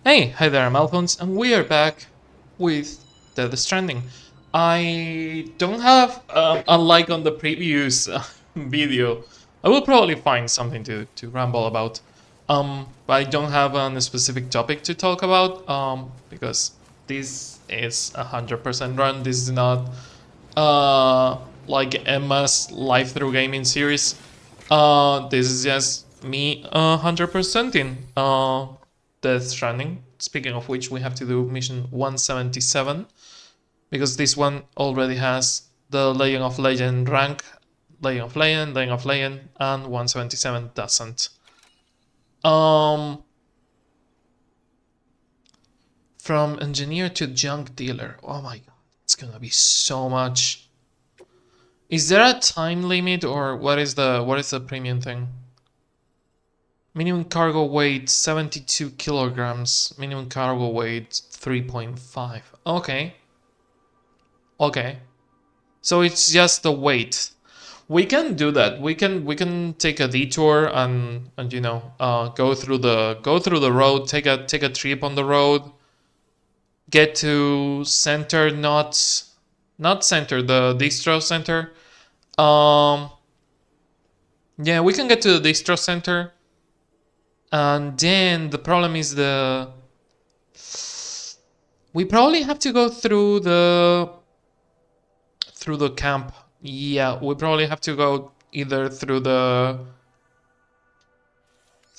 Hi there, I'm Alphonse, and we are back with Death Stranding. I don't have, unlike on the previous video, I will probably find something to ramble about. But I don't have a specific topic to talk about, because this is 100% run. This is not, like Emma's live-through gaming series. This is just me 100% in Death Stranding. Speaking of which, we have to do mission 177 because this one already has the Legend of Legend rank, Legend of Legend, and 177 doesn't. Um, from engineer to junk dealer. Oh my god, it's gonna be so much. Is there a time limit or what is the premium thing? Minimum cargo weight 72 kilograms. Minimum cargo weight 3.5. Okay. Okay. So it's just the weight. We can do that. We can take a detour and go through the road, take a trip on the road, get to center, not center, the distro center. Um yeah, we can get to the distro center. And then the problem is we probably have to go through the camp. Yeah, we probably have to go either through the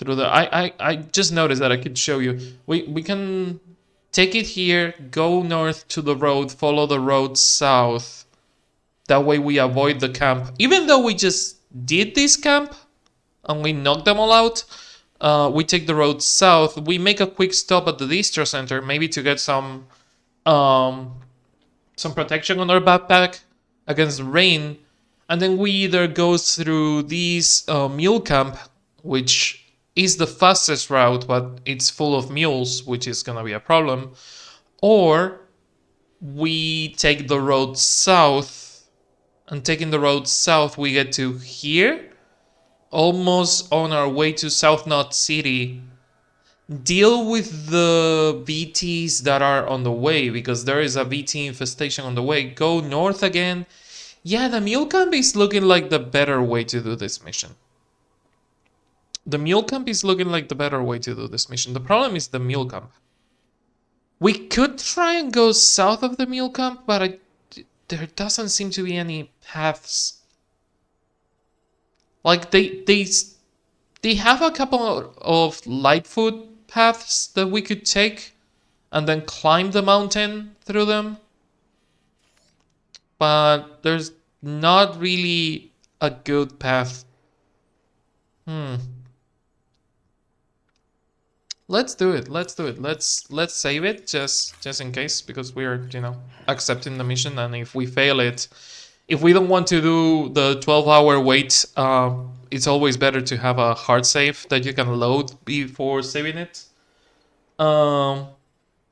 I just noticed that I could show you. We can take it here, go north to the road, follow the road south. That way we avoid the camp. Even though we just did this camp and we knocked them all out, we take the road south. We make a quick stop at the distro center, maybe to get um some protection on our backpack against rain, and then we either go through this mule camp, which is the fastest route, but it's full of mules, which is gonna be a problem, or we take the road south, and taking the road south, we get to here, almost on our way to South Knot City. Deal with the VTs that are on the way, because there is a VT infestation on the way. Go north again. Yeah, the mule camp is looking like the better way to do this mission. The mule camp is looking like the better way to do this mission. The problem is the mule camp. We could try and go south of the mule camp, but there doesn't seem to be any paths. Like they have a couple of Lightfoot paths that we could take and then climb the mountain through them. But there's not really a good path. Let's do it. Let's do it. Let's save it just in case, because we're, accepting the mission, and if we fail it, if we don't want to do the 12-hour wait, it's always better to have a hard save that you can load before saving it.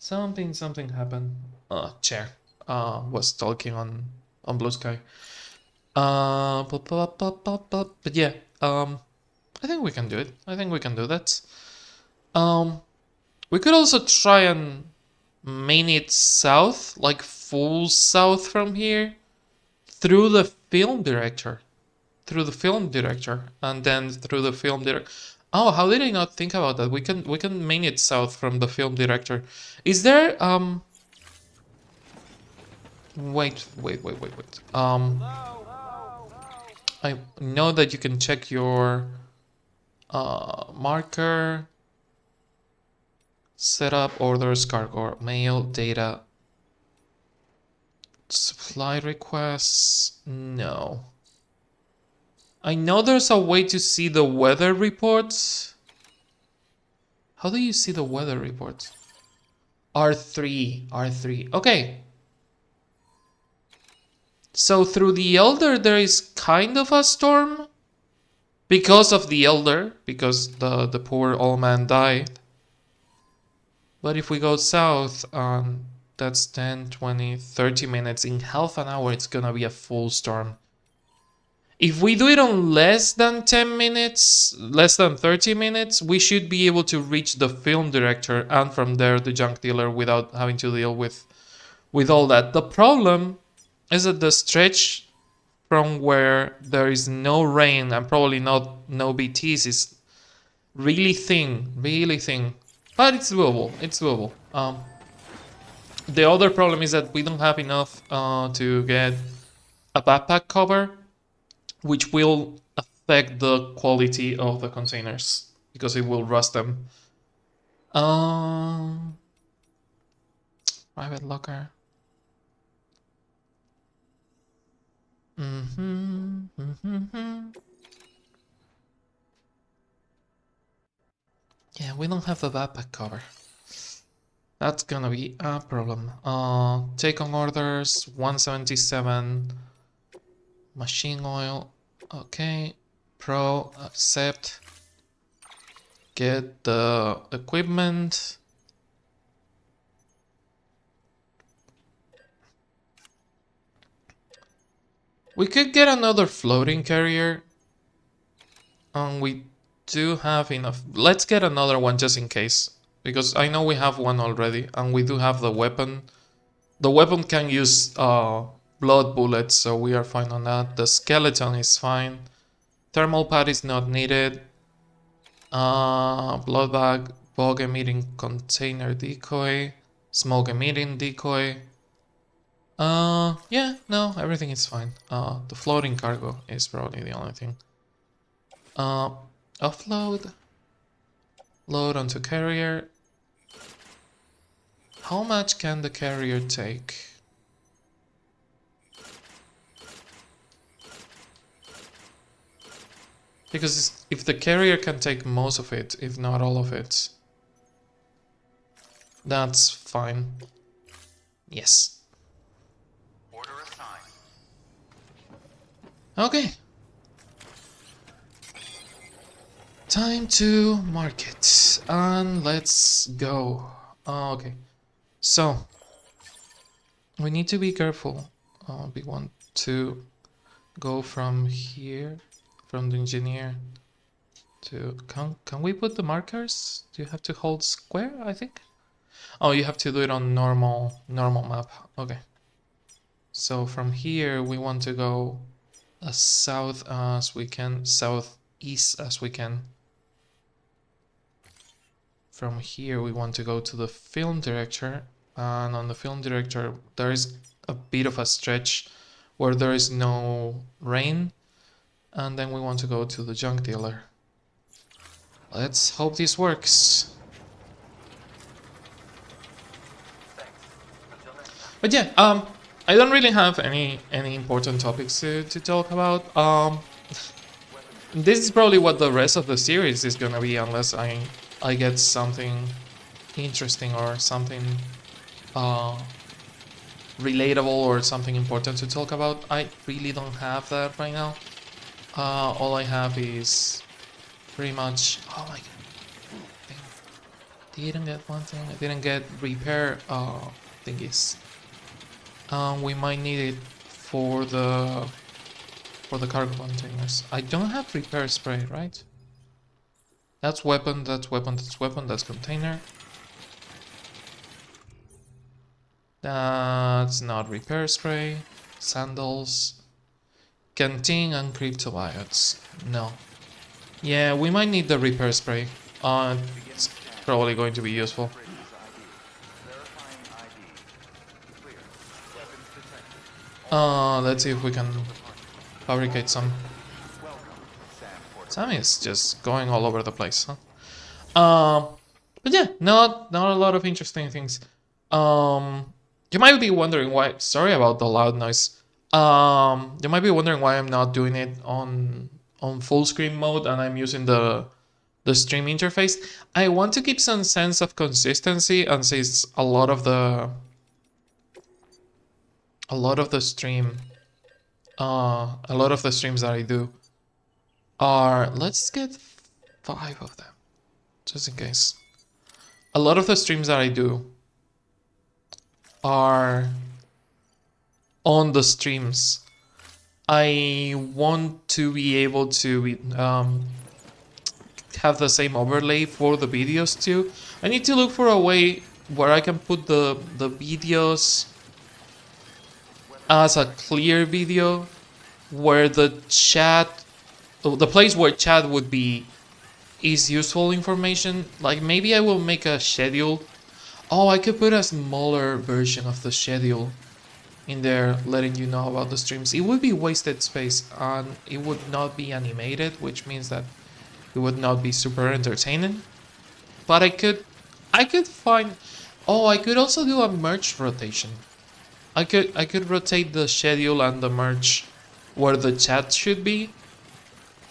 Something happened. Chair was talking on Blue Sky. But yeah, I think we can do it. I think we can do that. We could also try and main it south, like full south from here, through the film director, and then through the film director. Oh, how did I not think about that? We can main it south from the film director. Is there wait. I know that you can check your marker, setup, orders, cargo, mail, data, supply requests. No. I know there's a way to see the weather reports. How do you see the weather reports? R3. Okay. So through the Elder there is kind of a storm. Because of the Elder. Because the poor old man died. But if we go south, that's 10, 20, 30 minutes. In half an hour it's gonna be a full storm. If we do it on less than 10 minutes, less than 30 minutes, we should be able to reach the film director and from there the junk dealer without having to deal with all that. The problem is that the stretch from where there is no rain and probably no BTs is really thin, really thin. But it's doable, it's doable. The other problem is that we don't have enough to get a backpack cover, which will affect the quality of the containers because it will rust them. Private locker. Yeah, we don't have the backpack cover. That's gonna be a problem. Take on orders, 177. Machine oil, okay. Pro, accept. Get the equipment. We could get another floating carrier. And we do have enough. Let's get another one just in case. Because I know we have one already. And we do have the weapon. The weapon can use blood bullets, so we are fine on that. The skeleton is fine. Thermal pad is not needed. Blood bag, bug emitting container decoy, smoke emitting decoy. Yeah, no, everything is fine. The floating cargo is probably the only thing. Offload, load onto carrier. How much can the carrier take? Because if the carrier can take most of it, if not all of it, that's fine. Yes. Order assigned. Okay. Time to market. And let's go. Okay. So, we need to be careful. We want to go from here, from the engineer to... Can we put the markers? Do you have to hold square, I think? Oh, you have to do it on normal map. Okay. So from here, we want to go as south as we can, southeast as we can. From here, we want to go to the film director, and on the film director, there is a bit of a stretch where there is no rain, and then we want to go to the junk dealer. Let's hope this works. But yeah, I don't really have any important topics to talk about. This is probably what the rest of the series is gonna be, unless I get something interesting or something relatable or something important to talk about. I really don't have that right now. All I have is pretty much... Oh my god. Didn't get one thing. I didn't get repair thingies. We might need it for the cargo containers. I don't have repair spray, right? That's weapon, that's weapon, that's weapon, that's container. That's not repair spray. Sandals. Canteen and cryptobiotes. No. Yeah, we might need the repair spray. It's probably going to be useful. Let's see if we can fabricate some. Sammy is just going all over the place, huh? But yeah, not a lot of interesting things. You might be wondering why. Sorry about the loud noise. You might be wondering why I'm not doing it on full screen mode and I'm using the stream interface. I want to keep some sense of consistency, and since a lot of the streams that I do are, let's get 5 of them, just in case. A lot of the streams that I do are on the streams I want to be able to have the same overlay for the videos too. I need to look for a way where I can put the videos as a clear video, where the chat, the place where chat would be, is useful information. Like maybe I will make a schedule. Oh, I could put a smaller version of the schedule in there, letting you know about the streams. It would be wasted space and it would not be animated, which means that it would not be super entertaining. But I could find. Oh, I could also do a merge rotation. I could rotate the schedule and the merge where the chat should be,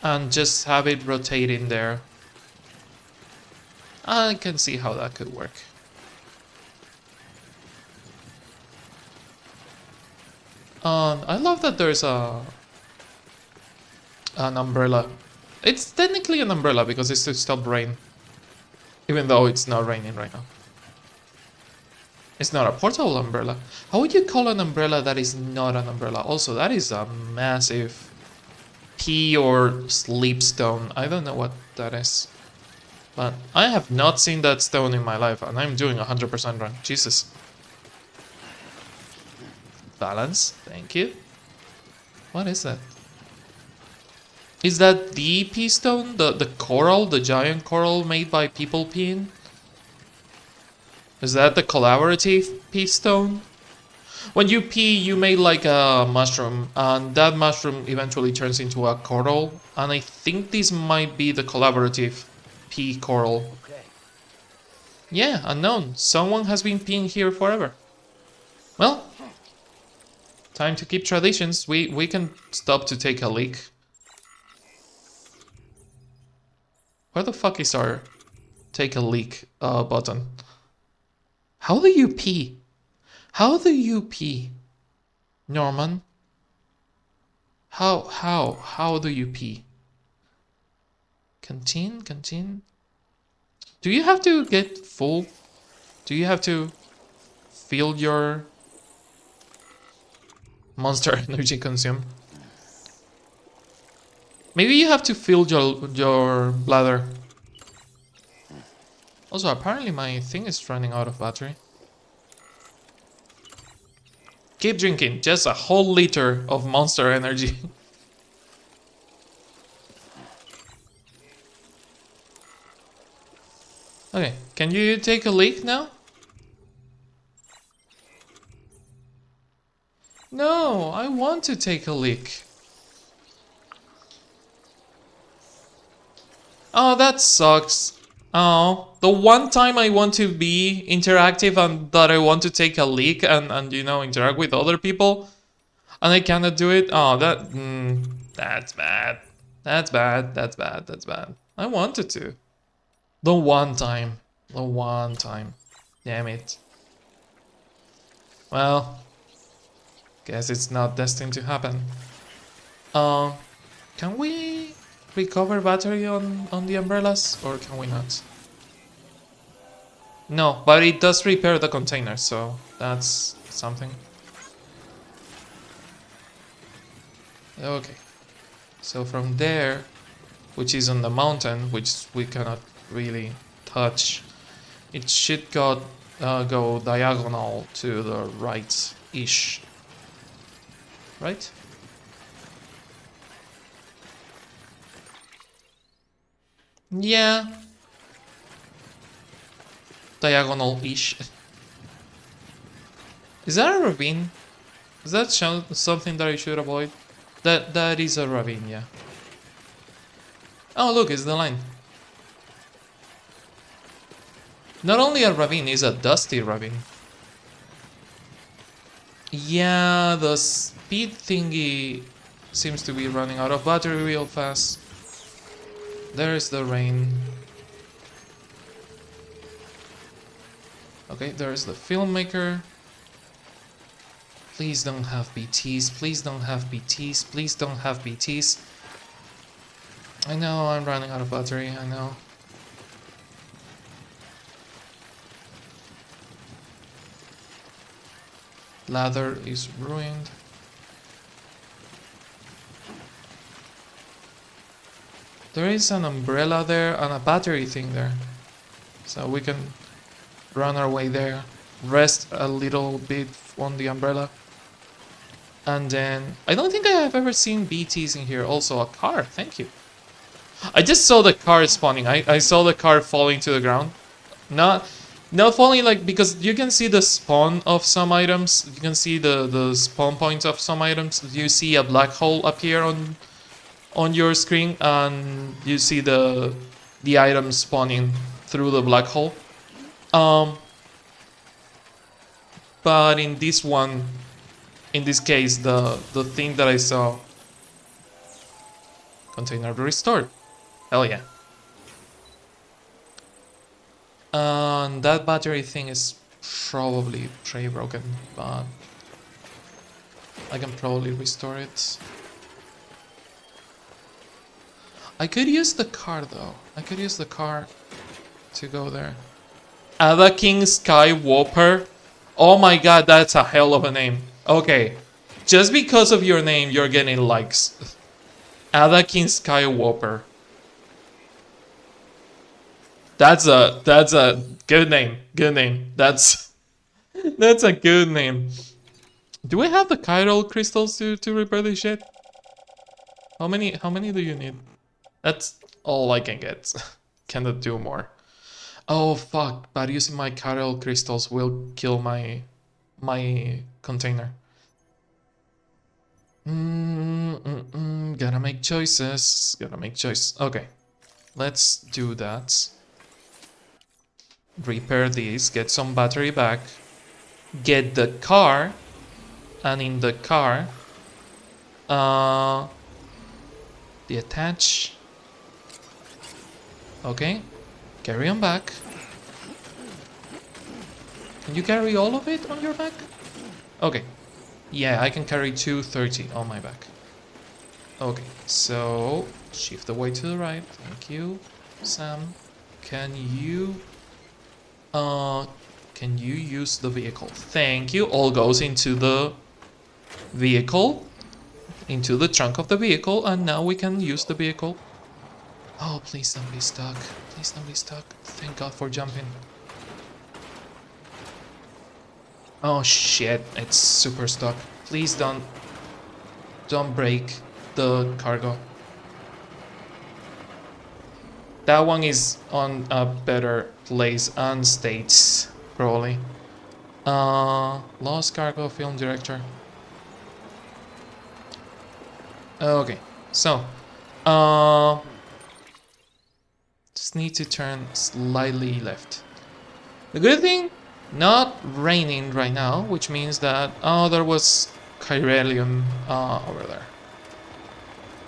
and just have it rotate in there. I can see how that could work. I love that there's an umbrella. It's technically an umbrella because it's to stop rain, even though it's not raining right now. It's not a portable umbrella. How would you call an umbrella that is not an umbrella? Also, that is a massive pea or sleep stone. I don't know what that is. But I have not seen that stone in my life, and I'm doing 100% run. Jesus. Balance, thank you. What is that? Is that the pea stone? The coral? The giant coral made by people peeing? Is that the collaborative pea stone? When you pee, you make like a mushroom, and that mushroom eventually turns into a coral. And I think this might be the collaborative pea coral. Okay. Yeah, unknown. Someone has been peeing here forever. Well, time to keep traditions. We can stop to take a leak. Where the fuck is our take a leak button? How do you pee? How do you pee? Norman? How do you pee? Canteen? Do you have to get full? Do you have to fill your monster energy consume? Maybe you have to fill your bladder. Also, apparently my thing is running out of battery. Keep drinking, just a whole liter of monster energy. Okay, can you take a leak now? No, I want to take a leak. Oh, that sucks. Oh, the one time I want to be interactive and that I want to take a leak and you know, interact with other people, and I cannot do it. Oh, that's bad. That's bad. That's bad. That's bad. I wanted to. The one time. The one time. Damn it. Well, guess it's not destined to happen. Uh, can we recover battery on the umbrellas, or can we not? No, but it does repair the container, so that's something. Okay, so from there, which is on the mountain, which we cannot really touch, it should go diagonal to the right-ish. Right? Yeah. Diagonal-ish. Is that a ravine? Is that something that I should avoid? That is a ravine, yeah. Oh, look, it's the line. Not only a ravine, it's a dusty ravine. Yeah, the speed thingy seems to be running out of battery real fast. There's the rain. Okay, there's the filmmaker. Please don't have BTs, please don't have BTs, please don't have BTs. I know I'm running out of battery, I know. Ladder is ruined. There is an umbrella there and a battery thing there. So we can run our way there. Rest a little bit on the umbrella. And then... I don't think I have ever seen BTs in here. Also a car, thank you. I just saw the car spawning. I saw the car falling to the ground. Not falling like... because you can see the spawn of some items. You can see the spawn points of some items. You see a black hole appear on your screen, and you see the item spawning through the black hole. But in this one, in this case, the thing that I saw, container restored. Hell yeah. And that battery thing is probably pretty broken, but I can probably restore it. I could use the car though. I could use the car to go there. Ada King Skywalker. Oh my god, that's a hell of a name. Okay, just because of your name, you're getting likes. Ada King Skywalker. That's a good name. Good name. That's a good name. Do we have the chiral crystals to repair this shit? How many do you need? That's all I can get. Cannot do more. Oh fuck, but using my chiral crystals will kill my container. Gotta make choices. Gotta make choices. Okay, let's do that. Repair these, get some battery back, get the car, and in the car, the attach. Okay, carry on back. Can you carry all of it on your back? Okay, yeah, I can carry 230 on my back. Okay, so shift away to the right. Thank you, Sam. Can you use the vehicle? Thank you. All goes into the vehicle, into the trunk of the vehicle, and now we can use the vehicle. Oh, please don't be stuck. Please don't be stuck. Thank God for jumping. Oh shit, it's super stuck. Please don't break the cargo. That one is on a better place and states, probably. Lost cargo, film director. Okay, so just need to turn slightly left. The good thing, not raining right now, which means that there was chiralium over there.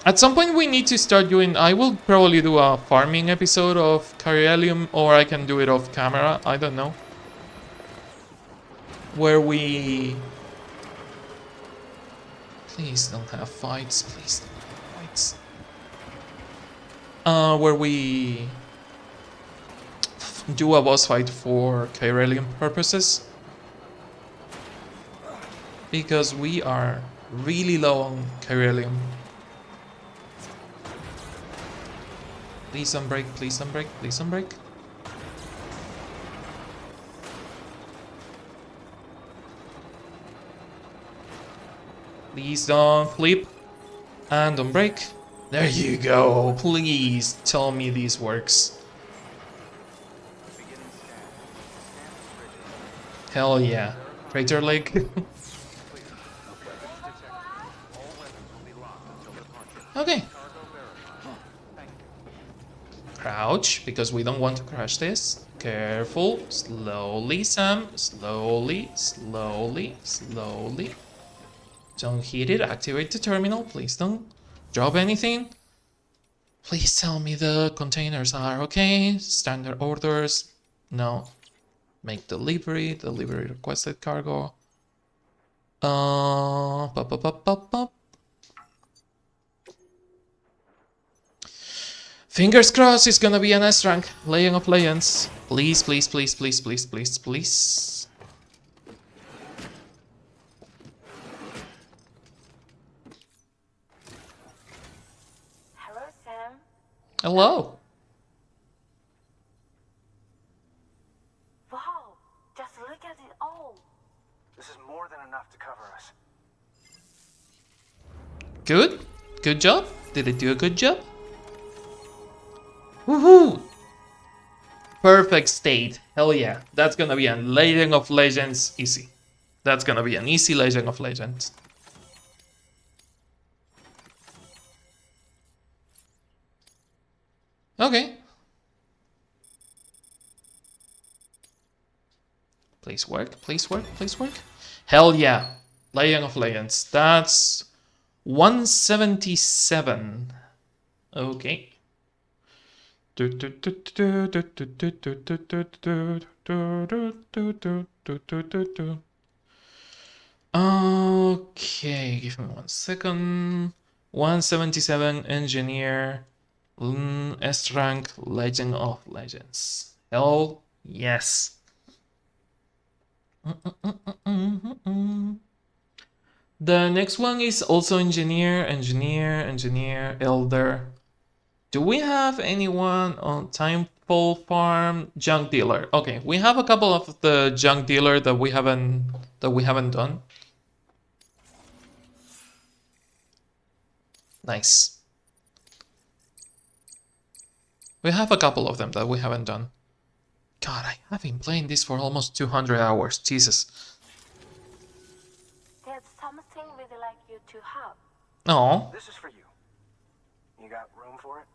At some point we need to start doing... I will probably do a farming episode of chiralium, or I can do it off camera, I don't know. Where we... Please don't have fights, please don't have fights. Where we do a boss fight for chiralium purposes. Because we are really low on chiralium. Please don't break, please don't break, please don't break. Please don't flip. And don't break. There you go. Please tell me this works. Hell yeah. Crater Lake. Okay. Crouch, because we don't want to crash this. Careful. Slowly, Sam. Slowly, slowly, slowly. Don't hit it. Activate the terminal. Please don't drop anything. Please tell me the containers are okay. Standard orders. No. Make delivery. Delivery requested cargo. Pop, pop, pop, pop, pop. Fingers crossed it's gonna be an S rank. Legion of Legends. Please, please, please, please, please, please, please. Hello, Sam. Hello. Wow, just look at it all. This is more than enough to cover us. Good. Good job. Did it do a good job? Woohoo! Perfect state. Hell yeah. That's gonna be a Legend of Legends easy. That's gonna be an easy Legend of Legends. Okay. Please work, please work, please work. Hell yeah. Legend of Legends. That's 177. Okay. Okay, give me 1 second. 177 engineer, S rank, Legend of Legends. Hell yes. The next one is also engineer, elder. Do we have anyone on Timefall Farm? Junk dealer. Okay, we have a couple of the junk dealer that we haven't done. Nice. We have a couple of them that we haven't done. God, I have been playing this for almost 200 hours. Jesus. There's something we'd like you to have. Oh. This is for you. You got room for it?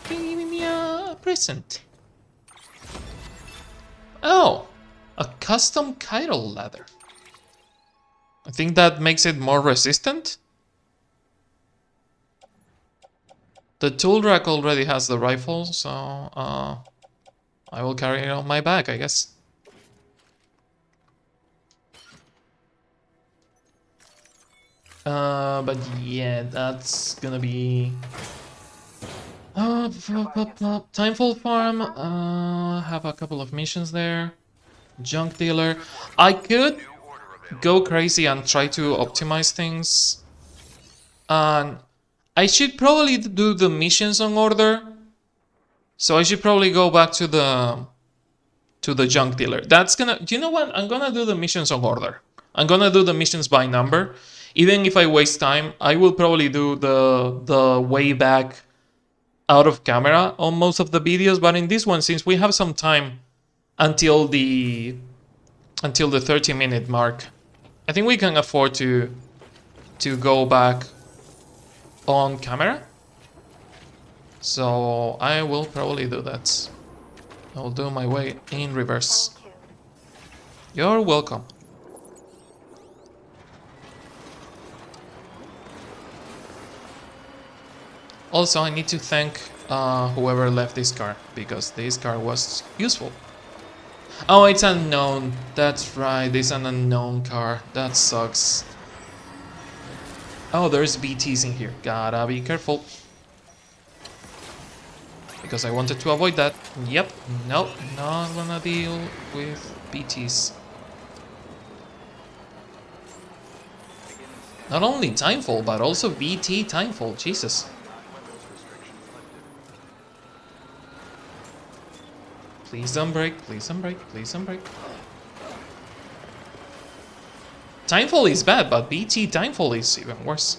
Give me a present. Oh, a custom chiral ladder. I think that makes it more resistant. The tool rack already has the rifle, so I will carry it on my back, I guess. But yeah, that's gonna be Timefall Farm. Have a couple of missions there. Junk dealer. I could go crazy and try to optimize things. And I should probably do the missions on order. So I should probably go back to the junk dealer. That's gonna. Do you know what? I'm gonna do the missions on order. I'm gonna do the missions by number. Even if I waste time, I will probably do the way back out of camera on most of the videos. But in this one, since we have some time until the 30-minute mark, I think we can afford to go back on camera. So I will probably do that. I will do my way in reverse. Thank you. You're welcome. Also, I need to thank whoever left this car, because this car was useful. Oh, it's unknown. That's right, it's an unknown car. That sucks. Oh, there's BTs in here. Gotta be careful. Because I wanted to avoid that. Yep, nope, not gonna deal with BTs. Not only Timefall, but also BT Timefall, Jesus. Please don't break, please don't break, please don't break. Timefall is bad, but BT Timefall is even worse.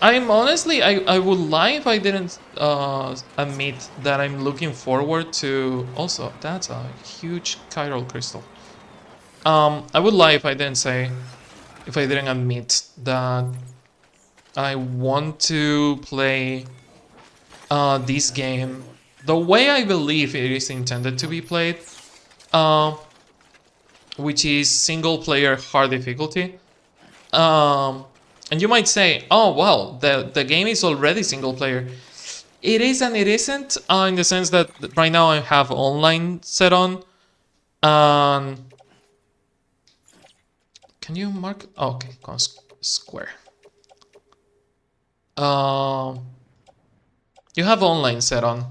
I'm honestly, I would lie if I didn't admit that I'm looking forward to... Also, that's a huge chiral crystal. I would lie if I didn't say... If I didn't admit that I want to play this game the way I believe it is intended to be played, which is single player hard difficulty. And you might say, oh well, the game is already single player. It is and it isn't, in the sense that right now I have online set on. Can you mark? Oh, okay, square. You have online set on,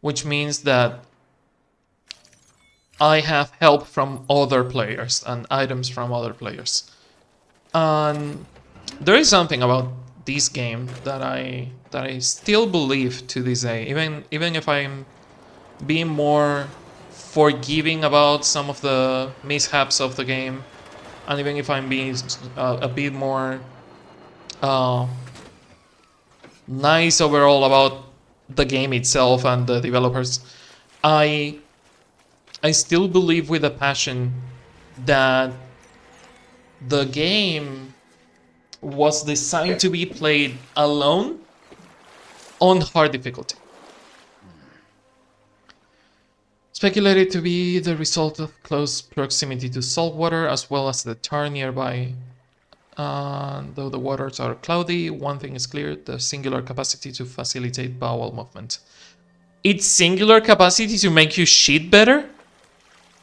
which means that I have help from other players and items from other players. And there is something about this game that I still believe to this day, even if I'm being more forgiving about some of the mishaps of the game, and even if I'm being a bit more uh, nice overall about the game itself and the developers, I still believe with a passion that the game was designed to be played alone on hard difficulty. Speculated to be the result of close proximity to salt water as well as the tar nearby. Though the waters are cloudy, one thing is clear: the singular capacity to facilitate bowel movement. It's singular capacity to make you shit better?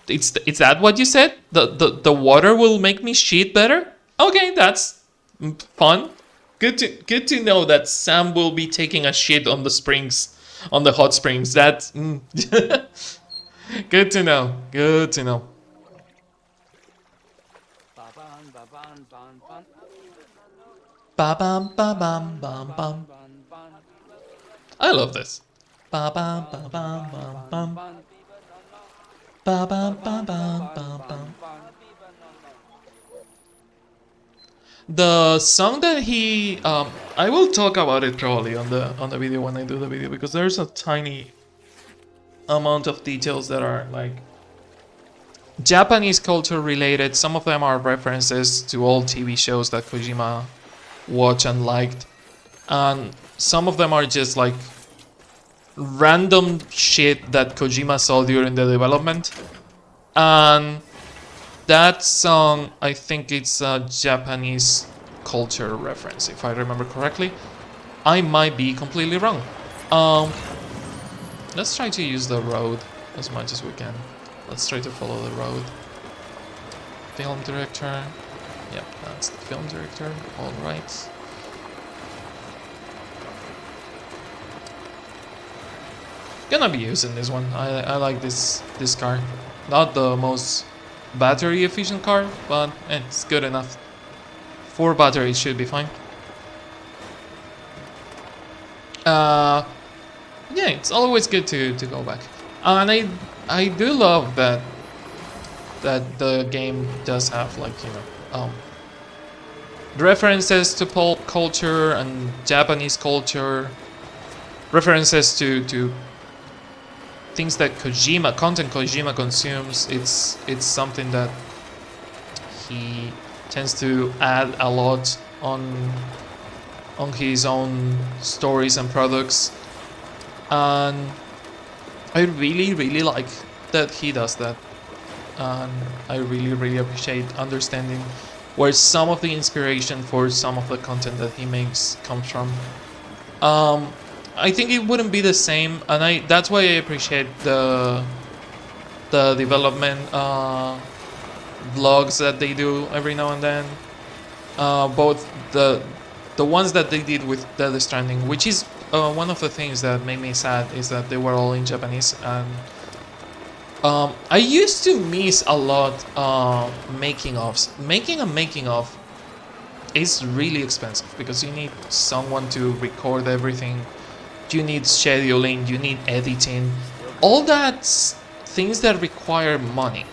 It's that what you said? The water will make me shit better? Okay, that's fun. Good to know that Sam will be taking a shit on the springs, on the hot springs. That's good to know. Good to know. Ba bam ba bam bam bam. I love this. Ba bam ba bam bam bam. Ba bam ba bam bam bam. The song that he I will talk about it probably on the video when I do the video, because there's a tiny amount of details that are like Japanese culture related. Some of them are references to old TV shows that Kojima watched and liked, and some of them are just like random shit that Kojima saw during the development. And that song, I think it's a Japanese culture reference, if I remember correctly. I might be completely wrong. Let's try to use the road as much as we can. Let's try to follow the road. Film director. Yep, that's the film director. All right. Gonna be using this one. I like this car. Not the most battery efficient car, but it's good enough. 4 batteries should be fine. Yeah, it's always good to go back. And I do love that the game does have, like, you know, references to pulp culture and Japanese culture, references to things that content Kojima consumes. It's something that he tends to add a lot on his own stories and products, and I really like that he does that, and I really appreciate understanding where some of the inspiration for some of the content that he makes comes from. I think it wouldn't be the same, and that's why I appreciate the development vlogs that they do every now and then. Both the ones that they did with Death Stranding, which is one of the things that made me sad, is that they were all in Japanese, and I used to miss a lot making ofs. Making a making of is really expensive because you need someone to record everything. You need scheduling, you need editing, all that things that require money.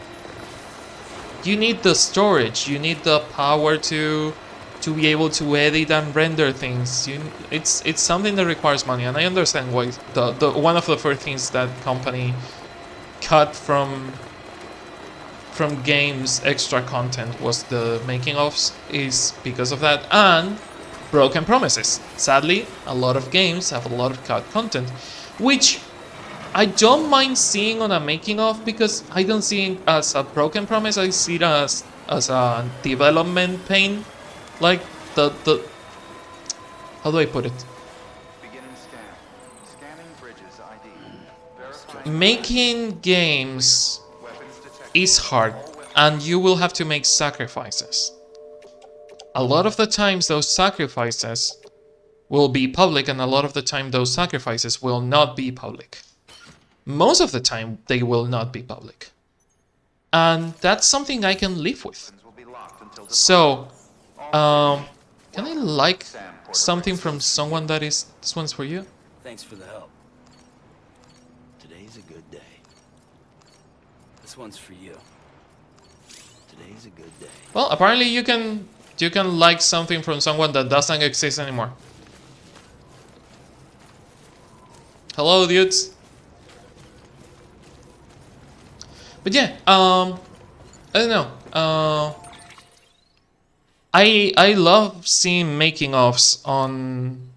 You need the storage, you need the power to be able to edit and render things. It's something that requires money, and I understand why the one of the first things that company cut from games extra content was the making ofs, is because of that, and broken promises. Sadly, a lot of games have a lot of cut content, which I don't mind seeing on a making of, because I don't see it as a broken promise. I see it as a development pain. Like the how do I put it? Beginning scan. Scanning bridges ID. Verifying Making games weapons detected. is hard, and you will have to make sacrifices. A lot of the times those sacrifices will be public, and a lot of the time those sacrifices will not be public. Most of the time they will not be public, and that's something I can live with. Will be locked until So can I like something from someone that is... This one's for you. Thanks for the help. Today's a good day. This one's for you. Today's a good day. Well, apparently you can like something from someone that doesn't exist anymore. Hello, dudes. But yeah, I don't know. I love seeing making ofs on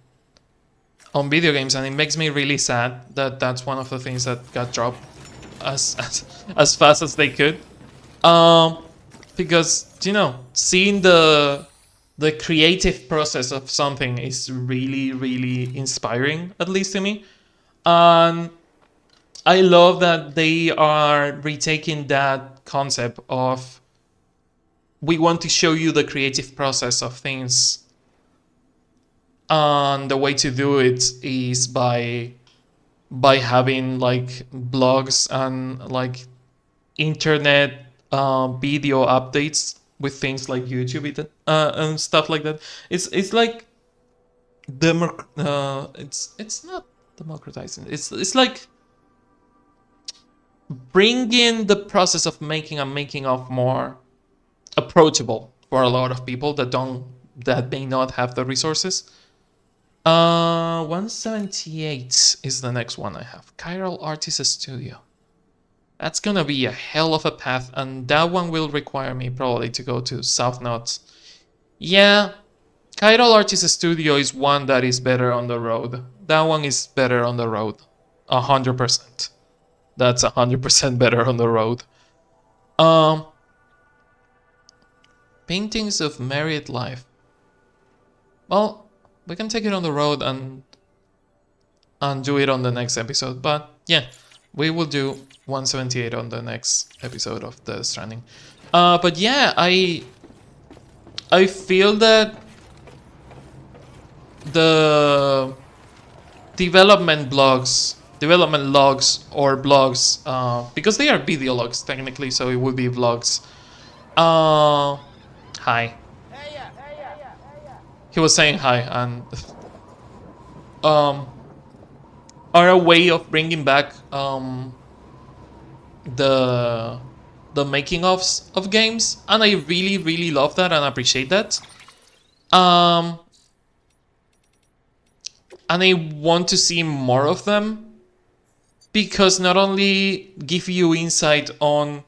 video games, and it makes me really sad that that's one of the things that got dropped as fast as they could. Because you know, seeing the creative process of something is really, really inspiring, at least to me. And I love that they are retaking that concept of, we want to show you the creative process of things, and the way to do it is by having like blogs and like internet video updates with things like YouTube and stuff like that. It's like it's not democratizing. It's like bringing the process of making of more approachable for a lot of people that may not have the resources. 178 is the next one I have. Chiral Artist Studio. That's gonna be a hell of a path, and that one will require me probably to go to South Notes. Yeah, Chiral Artist Studio is one that is better on the road. That one is better on the road. 100%. That's 100% better on the road. Paintings of Married Life. Well, we can take it on the road and do it on the next episode. But yeah, we will do 178 on the next episode of the Stranding. But yeah, I feel that the development logs, or blogs, because they are video logs technically, so it would be vlogs. Hi. He was saying hi, and are a way of bringing back the making ofs of games, and I really, really love that and appreciate that. And I want to see more of them, because not only give you insight on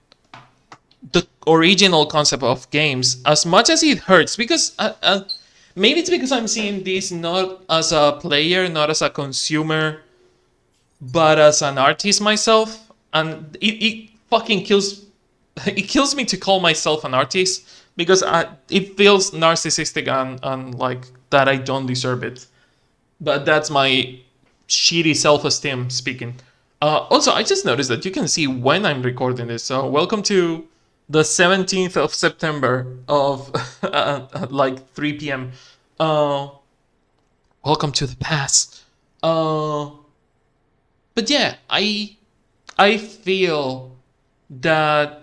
the original concept of games, as much as it hurts, because maybe it's because I'm seeing this not as a player, not as a consumer, but as an artist myself, and it fucking kills me to call myself an artist, because it feels narcissistic and like that I don't deserve it. But that's my shitty self-esteem speaking. Also, I just noticed that you can see when I'm recording this. So welcome to the 17th of September of like 3 p.m. Welcome to the past. But yeah, I feel that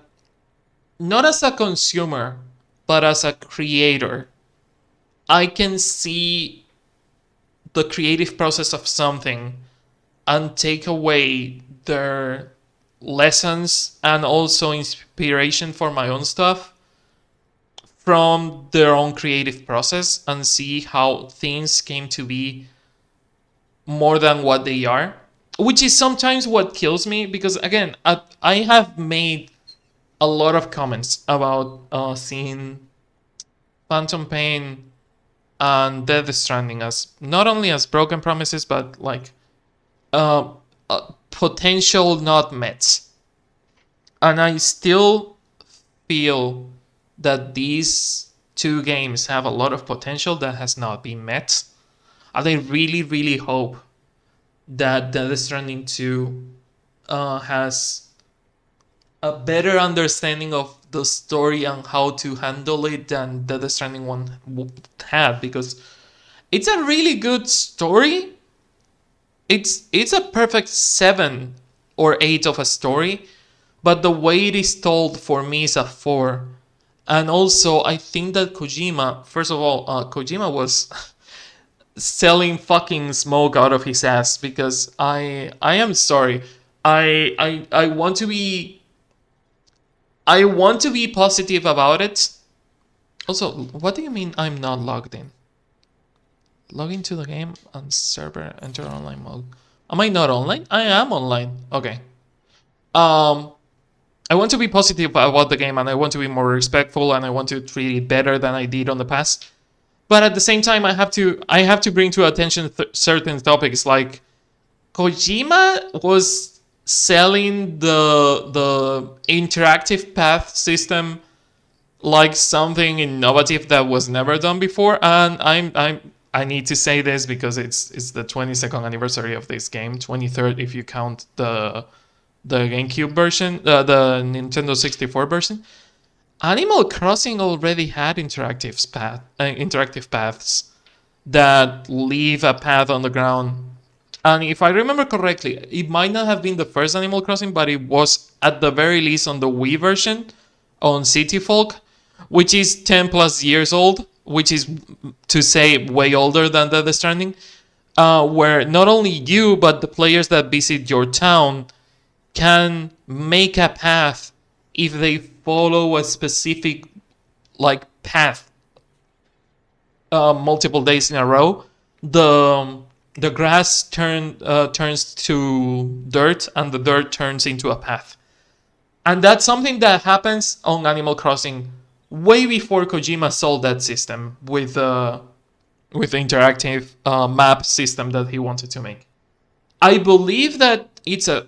not as a consumer, but as a creator, I can see the creative process of something and take away their lessons and also inspiration for my own stuff from their own creative process, and see how things came to be more than what they are, which is sometimes what kills me, because again, I have made a lot of comments about seeing Phantom Pain and Death Stranding as not only as broken promises, but like potential not met. And I still feel that these two games have a lot of potential that has not been met. And I really, really hope that Death Stranding 2 has a better understanding of the story and how to handle it than Death Stranding 1 had, because it's a really good story. It's a perfect 7 or 8 of a story, but the way it is told for me is a 4. And also, I think that Kojima, first of all, Kojima was selling fucking smoke out of his ass because I am sorry. I want to be positive about it. Also, what do you mean I'm not logged in? Log into the game on server, enter online mode. Am I not online? I am online. Okay. Um, I want to be positive about the game, and I want to be more respectful, and I want to treat it better than I did on the past. But at the same time, I have to bring to attention certain topics. Like Kojima was selling the interactive path system like something innovative that was never done before, and I need to say this because it's the 22nd anniversary of this game, 23rd if you count the GameCube version, the Nintendo 64 version. Animal Crossing already had interactive paths that leave a path on the ground. And if I remember correctly, it might not have been the first Animal Crossing, but it was at the very least on the Wii version, on City Folk, which is 10 plus years old, which is to say way older than the Stranding, where not only you, but the players that visit your town can make a path if they follow a specific like path multiple days in a row. The grass turns to dirt, and the dirt turns into a path. And that's something that happens on Animal Crossing way before Kojima sold that system with the interactive map system that he wanted to make. I believe that it's a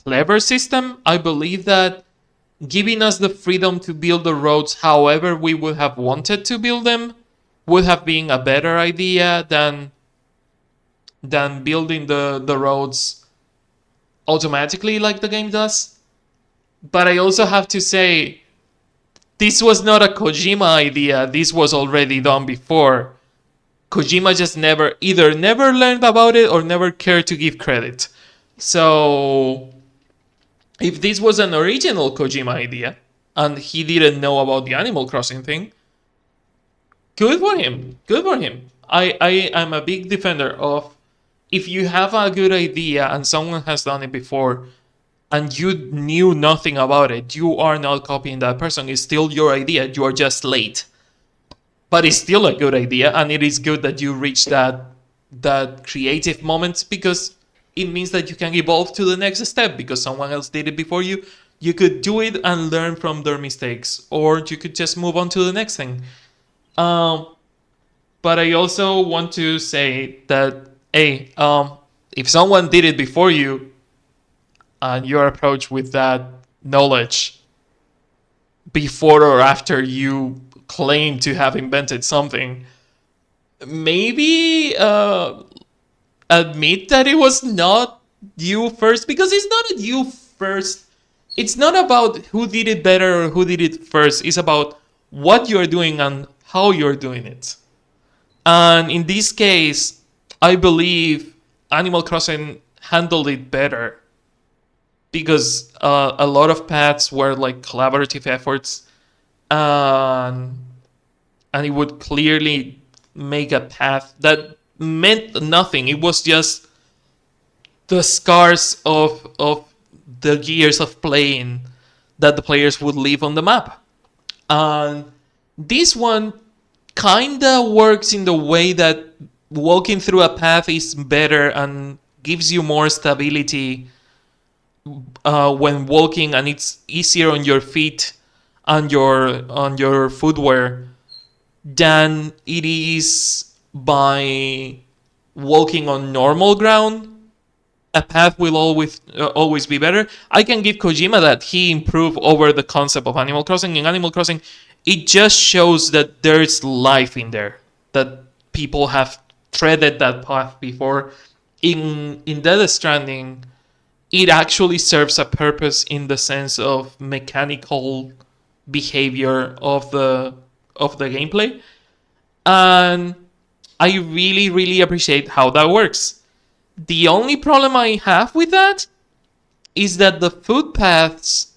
clever system. I believe that giving us the freedom to build the roads however we would have wanted to build them would have been a better idea than building the roads automatically like the game does. But I also have to say, this was not a Kojima idea. This was already done before. Kojima just never learned about it or never cared to give credit. So if this was an original Kojima idea and he didn't know about the Animal Crossing thing, good for him. Good for him. I am a big defender of, if you have a good idea and someone has done it before and you knew nothing about it, you are not copying that person. It's still your idea. You are just late. But it's still a good idea, and it is good that you reach that creative moment, because it means that you can evolve to the next step because someone else did it before you. You could do it and learn from their mistakes, or you could just move on to the next thing. But I also want to say that, hey, if someone did it before you and you're approached with that knowledge before or after you claim to have invented something, maybe admit that it was not you first, because it's not you first. It's not about who did it better or who did it first. It's about what you're doing and how you're doing it. And in this case, I believe Animal Crossing handled it better because a lot of paths were like collaborative efforts, and it would clearly make a path that meant nothing. It was just the scars of the years of playing that the players would leave on the map. And this one kinda works in the way that walking through a path is better and gives you more stability when walking, and it's easier on your feet and your footwear than it is by walking on normal ground. A path will always be better. I can give Kojima that he improved over the concept of Animal Crossing. In Animal Crossing, it just shows that there's life in there, that people have treaded that path before. In Death Stranding, it actually serves a purpose in the sense of mechanical behavior of the gameplay, and I really appreciate how that works. The only problem I have with that is that the footpaths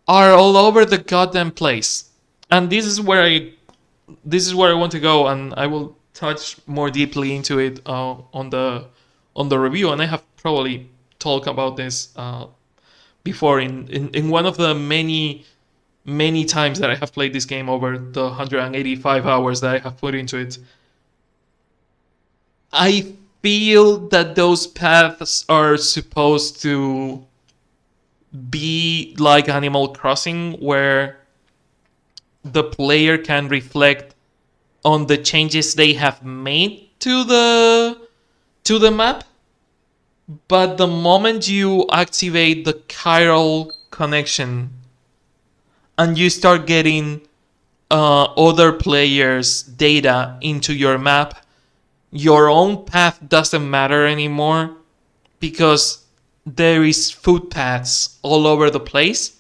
are all over the goddamn place, and this is where I want to go, and I will touch more deeply into it on the review, and I have probably talked about this before in one of the many times that I have played this game over the 185 hours that I have put into it. I feel that those paths are supposed to be like Animal Crossing, where the player can reflect on the changes they have made to the map. But the moment you activate the chiral connection and you start getting other players' data into your map, your own path doesn't matter anymore, because there is footpaths all over the place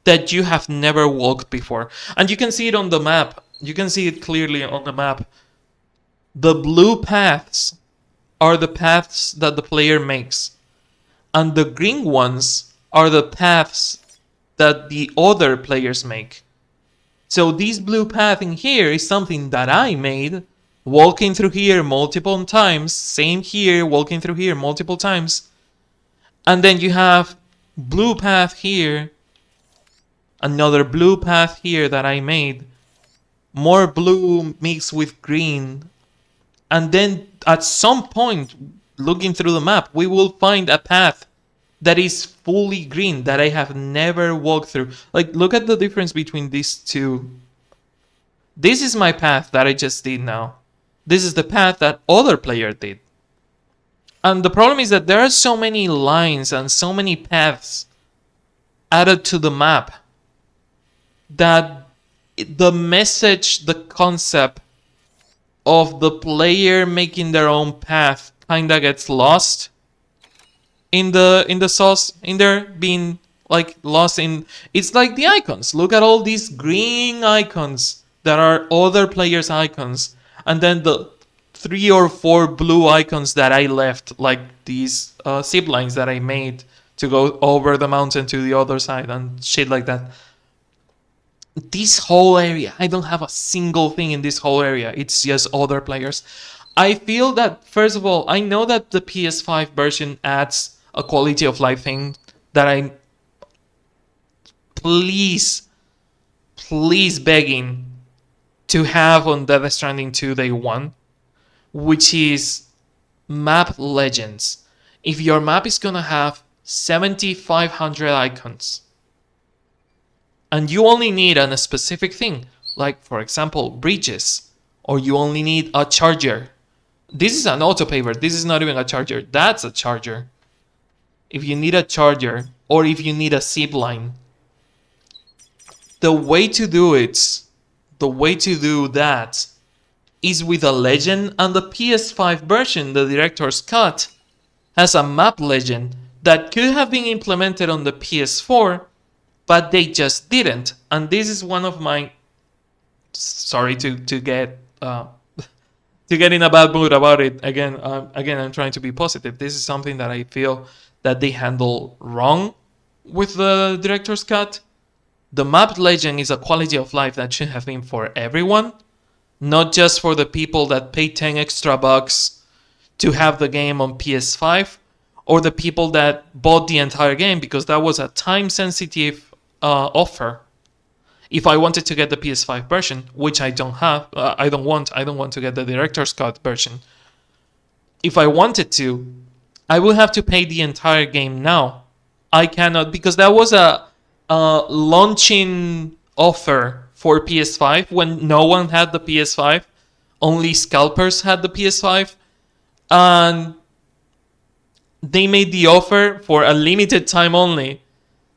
that you have never walked before. And you can see it on the map. You can see it clearly on the map. The blue paths are the paths that the player makes, and the green ones are the paths that the other players make. So this blue path in here is something that I made, walking through here multiple times, same here, walking through here multiple times. And then you have blue path here, another blue path here that I made, more blue mixed with green. And then at some point, looking through the map, we will find a path that is fully green that I have never walked through. Like, look at the difference between these two. This is my path that I just did now. This is the path that other player did. And the problem is that there are so many lines and so many paths added to the map that the message, the concept of the player making their own path kinda gets lost in the sauce, in there, being like lost in. It's like the icons. Look at all these green icons that are other players' icons, and then the 3 or 4 blue icons that I left, like these zip lines that I made to go over the mountain to the other side and shit like that. This whole area, I don't have a single thing in this whole area. It's just other players. I feel that, first of all, I know that the PS5 version adds a quality of life thing that I'm please begging to have on Death Stranding 2 Day 1, which is map legends. If your map is gonna have 7,500 icons, and you only need a specific thing, like for example bridges, or you only need a charger. This is an autopaver, this is not even a charger, that's a charger. If you need a charger, or if you need a zip line, the way to do that is with a legend, and the PS5 version, the director's cut, has a map legend that could have been implemented on the PS4, but they just didn't. And this is one of my, sorry to get to get in a bad mood about it. Again, I'm trying to be positive. This is something that I feel that they handle wrong with the director's cut. The map legend is a quality of life that should have been for everyone, not just for the people that pay 10 extra bucks to have the game on PS5, or the people that bought the entire game, because that was a time-sensitive offer. If I wanted to get the PS5 version, which I don't have, I don't want to get the director's cut version. If I wanted to, I will have to pay the entire game now. I cannot, because that was a launching offer for PS5 when no one had the PS5. Only scalpers had the PS5. And they made the offer for a limited time only,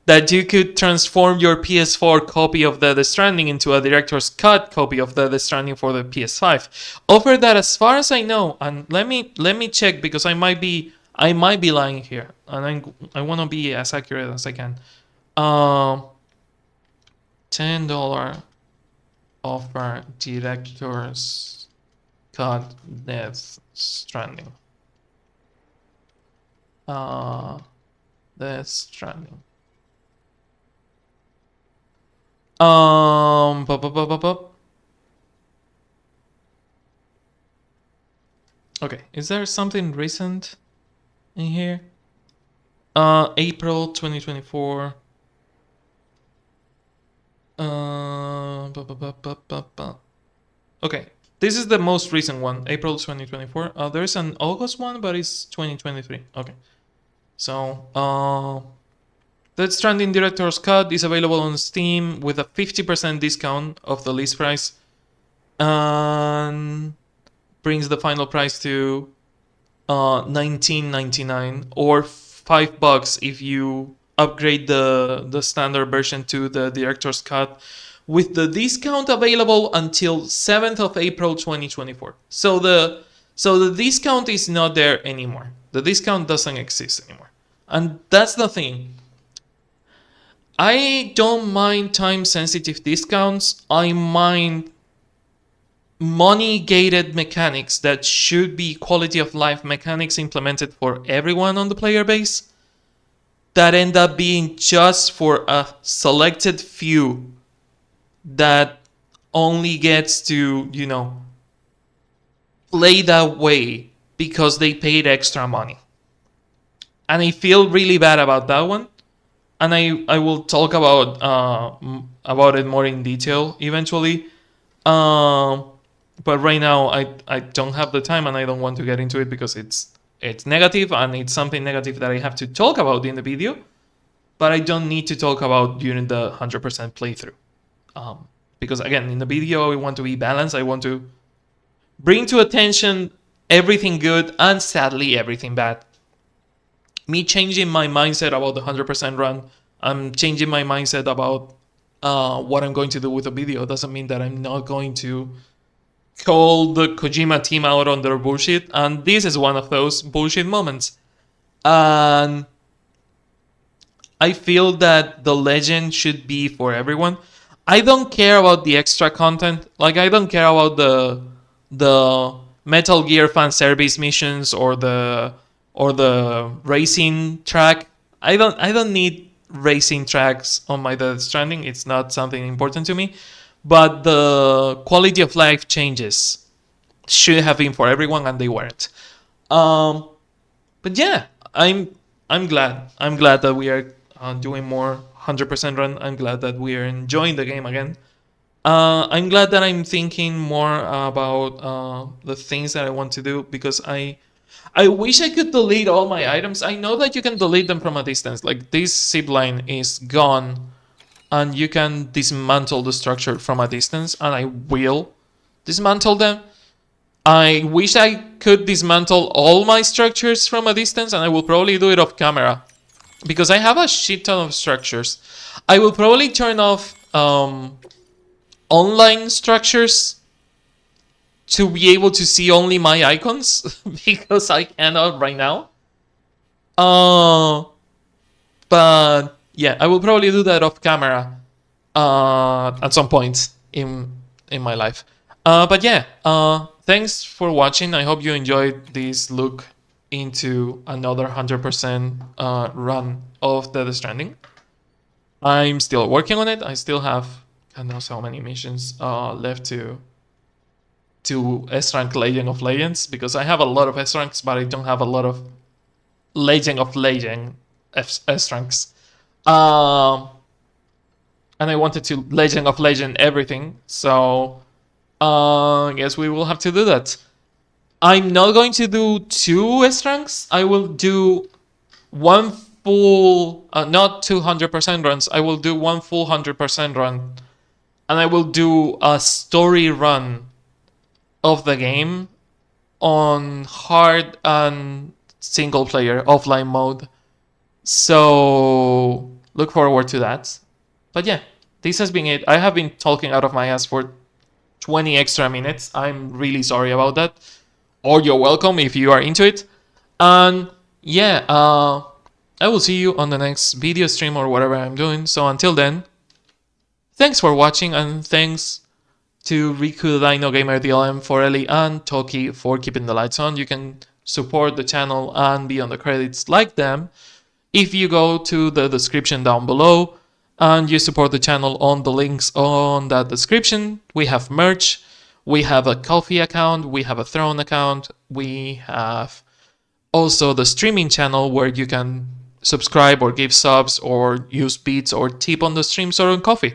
that you could transform your PS4 copy of Death Stranding into a director's cut copy of Death Stranding for the PS5. Offer that, as far as I know, and let me check, because I might be lying here, and I want to be as accurate as I can. $10 offer director's cut Death Stranding. Death Stranding. Bup, bup, bup, bup, bup. Okay, is there something recent in here? April 2024. Okay, this is the most recent one, April 2024. There's an August one, but it's 2023. Okay, so the Stranding Director's Cut is available on Steam with a 50% discount of the list price, and brings the final price to $19.99 or $5 if you upgrade the standard version to the Director's Cut, with the discount available until 7th of April 2024. So the discount is not there anymore. The discount doesn't exist anymore. And that's the thing. I don't mind time sensitive discounts. I mind money gated mechanics that should be quality of life mechanics implemented for everyone on the player base that end up being just for a selected few that only gets to, play that way because they paid extra money. And I feel really bad about that one. And I will talk about it more in detail eventually. But right now I don't have the time and I don't want to get into it because it's negative and it's something negative that I have to talk about in the video. But I don't need to talk about during the 100% playthrough. Because again, in the video I want to be balanced. I want to bring to attention everything good and sadly everything bad. Me changing my mindset about the 100% run, I'm changing my mindset about what I'm going to do with the video. Doesn't mean that I'm not going to call the Kojima team out on their bullshit, and this is one of those bullshit moments. And I feel that the legend should be for everyone. I don't care about the extra content. Like, I don't care about the Metal Gear fan service missions or the racing track. I don't need racing tracks on my Death Stranding. It's not something important to me. But the quality of life changes should have been for everyone, and they weren't. But yeah, I'm glad. I'm glad that we are doing more 100% run. I'm glad that we are enjoying the game again. I'm glad that I'm thinking more about the things that I want to do, because I wish I could delete all my items. I know that you can delete them from a distance. Like, this zip line is gone and you can dismantle the structure from a distance, and I will dismantle them. I wish I could dismantle all my structures from a distance, and I will probably do it off camera because I have a shit ton of structures. I will probably turn off online structures to be able to see only my icons because I cannot right now. But yeah, I will probably do that off camera at some point in my life. But yeah, thanks for watching. I hope you enjoyed this look into another 100% run of Death Stranding. I'm still working on it. I still have, God knows how many missions left to S-Rank Legend of Legends, because I have a lot of S-Ranks, but I don't have a lot of Legend of Legend S-Ranks. And I wanted to Legend of Legend everything, so I guess we will have to do that. I'm not going to do 2 S-Ranks. I will do one full, not 200% runs. I will do one full 100% run. And I will do a story run of the game on hard and single player offline mode. So look forward to that. But yeah, this has been it. I have been talking out of my ass for 20 extra minutes. I'm really sorry about that. Or you're welcome if you are into it. And yeah, I will see you on the next video stream or whatever I'm doing. So until then, thanks for watching, and thanks to Riku, Dino Gamer, DLM, Forelli, and Toki for keeping the lights on. You can support the channel and be on the credits like them if you go to the description down below and you support the channel on the links on that description. We have merch, We have a Coffee account, we have a Throne account, we have also the streaming channel where you can subscribe or give subs or use beats or tip on the streams or on Coffee.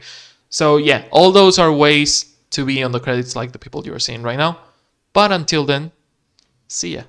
So yeah, all those are ways to be on the credits like the people you are seeing right now. But until then, see ya.